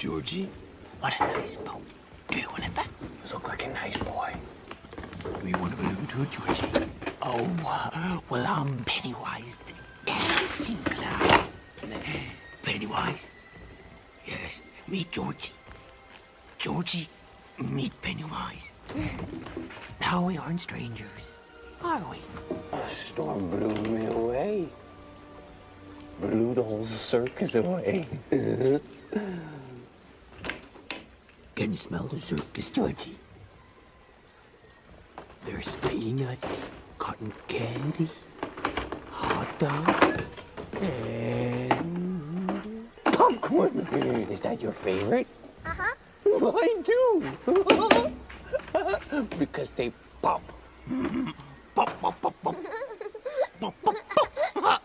Georgie. What a nice boat. Do you want it back? You look like a nice boy. Do you want to balloon to it, Georgie? Oh, well, I'm Pennywise, the dancing clown. Pennywise? Yes, meet Georgie. Georgie, meet Pennywise. Now we aren't strangers, are we? The storm blew me away. Blew the whole circus away. Can you smell the circus, Georgie? There's peanuts, cotton candy, hot dogs, and Popcorn! Is that your favorite? Uh-huh. Mine too. Because they pop. pop, pop, pop, pop. Pop, pop, pop.